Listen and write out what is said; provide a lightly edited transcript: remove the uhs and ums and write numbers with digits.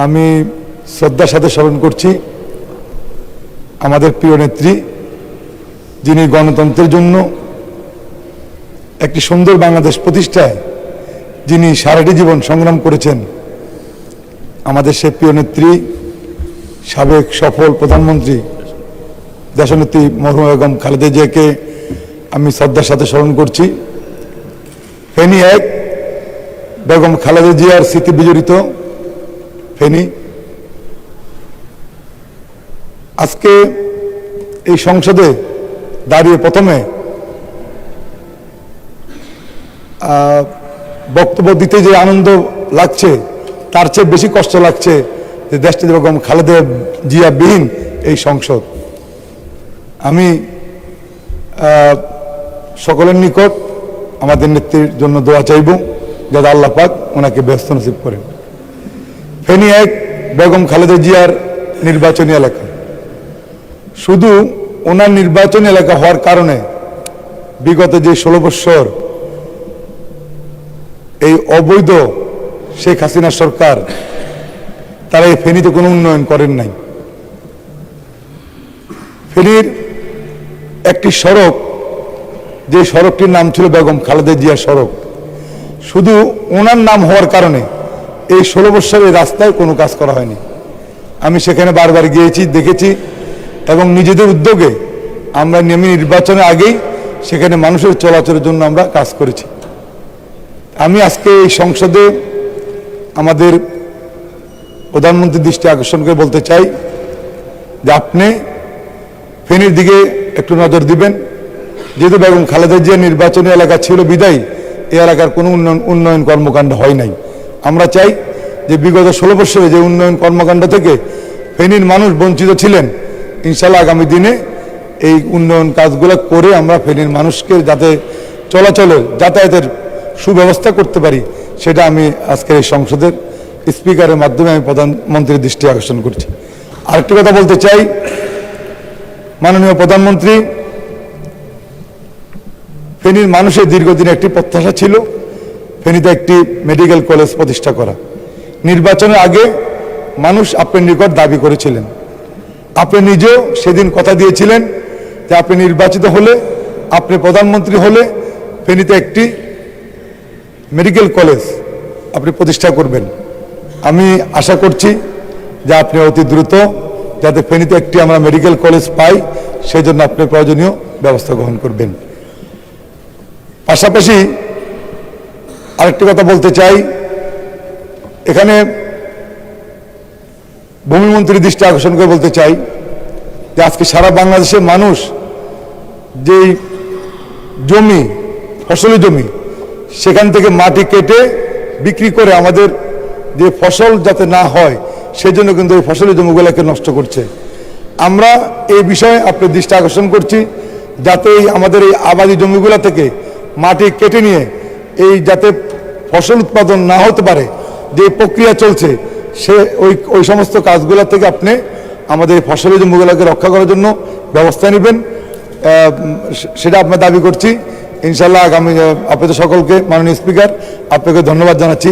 আমি শ্রদ্ধার সাথে স্মরণ করছি আমাদের প্রিয় নেত্রী, যিনি গণতন্ত্রের জন্য একটি সুন্দর বাংলাদেশ প্রতিষ্ঠায় যিনি সারাটি জীবন সংগ্রাম করেছেন। আমাদের সে প্রিয় নেত্রী, সাবেক সফল প্রধানমন্ত্রী দেশনেত্রী মরহুমা বেগম খালেদা জিয়াকে আমি শ্রদ্ধার সাথে স্মরণ করছি। ফেনী এক বেগম খালেদা জিয়ার স্মৃতি বিজড়িত ফেনী। আজকে এই সংসদে দাঁড়িয়ে প্রথমে বক্তব্য দিতে যে আনন্দ লাগছে, তার চেয়ে বেশি কষ্ট লাগছে যে দেশটি বেগম খালেদা জিয়া বিহীন এই সংসদ। আমি সকলের নিকট আমাদের নেত্রীর জন্য দোয়া চাইব, যাতে আল্লাহ পাক ওনাকে ব্যস্ত নসিব করেন। ফেনী এক বেগম খালেদা জিয়ার নির্বাচনী এলাকা। শুধু ওনার নির্বাচনী এলাকা হওয়ার কারণে বিগত যে 16 বৎসর এই অবৈধ শেখ হাসিনা সরকার, তারা এই ফেনীতে কোনো উন্নয়ন করেন নাই। ফেনীর একটি সড়ক, যে সড়কটির নাম ছিল বেগম খালেদা জিয়া সড়ক, শুধু ওনার নাম হওয়ার কারণে এই 16 বৎসরের রাস্তায় কোনো কাজ করা হয়নি। আমি সেখানে বারবার গিয়েছি, দেখেছি, এবং নিজেদের উদ্যোগে আমরা নেমে নির্বাচনের আগেই সেখানে মানুষের চলাচলের জন্য আমরা কাজ করেছি। আমি আজকে এই সংসদে আমাদের প্রধানমন্ত্রীর দৃষ্টি আকর্ষণ করে বলতে চাই যে আপনি ফেনীর দিকে একটু নজর দিবেন। যেহেতু বেগম খালেদা জিয়া নির্বাচনী এলাকা ছিল বিদায়ী এই এলাকার কোনো উন্নয়ন কর্মকাণ্ড হয় নাই। আমরা চাই যে বিগত 16 বছরে যে উন্নয়ন কর্মকাণ্ড থেকে ফেনীর মানুষ বঞ্চিত ছিলেন, ইনশাল্লাহ আগামী দিনে এই উন্নয়ন কাজগুলো করে আমরা ফেনীর মানুষকে যাতে চলাচলের যাতায়াতের সুব্যবস্থা করতে পারি, সেটা আমি আজকের এই সংসদের স্পিকারের মাধ্যমে আমি প্রধানমন্ত্রীর দৃষ্টি আকর্ষণ করছি। আরেকটি কথা বলতে চাই, মাননীয় প্রধানমন্ত্রী, ফেনীর মানুষের দীর্ঘদিন একটি প্রত্যাশা ছিল ফেনীতে একটি মেডিকেল কলেজ প্রতিষ্ঠা করা। নির্বাচনের আগে মানুষ আপনার নিকট দাবি করেছিলেন, আপনি নিজেও সেদিন কথা দিয়েছিলেন যে আপনি নির্বাচিত হলে, আপনি প্রধানমন্ত্রী হলে ফেনীতে একটি মেডিকেল কলেজ আপনি প্রতিষ্ঠা করবেন। আমি আশা করছি যে আপনি অতি দ্রুত যাতে ফেনীতে একটি আমরা মেডিকেল কলেজ পাই, সেই জন্য আপনি প্রয়োজনীয় ব্যবস্থা গ্রহণ করবেন। পাশাপাশি আরেকটি কথা বলতে চাই, এখানে ভূমিমন্ত্রীর দৃষ্টি আকর্ষণ করে বলতে চাই যে আজকে সারা বাংলাদেশের মানুষ যেই জমি, ফসলি জমি, সেখান থেকে মাটি কেটে বিক্রি করে আমাদের যে ফসল যাতে না হয় সেই জন্য কিন্তু এই ফসলি জমিগুলোকে নষ্ট করছে। আমরা এই বিষয়ে আপনার দৃষ্টি আকর্ষণ করছি যাতে আমাদের এই আবাদি জমিগুলো থেকে মাটি কেটে নিয়ে এই যাতে ফসল উৎপাদন না হতে পারে, যে প্রক্রিয়া চলছে, সে ওই সমস্ত কাজগুলো থেকে আপনি আমাদের ফসলি জমিগুলোকে রক্ষা করার জন্য ব্যবস্থা নেবেন, সেটা আপনার দাবি করছি। ইনশাল্লাহ আগামী আপনাদের সকলকে, মাননীয় স্পিকার, আপনাকে ধন্যবাদ জানাচ্ছি।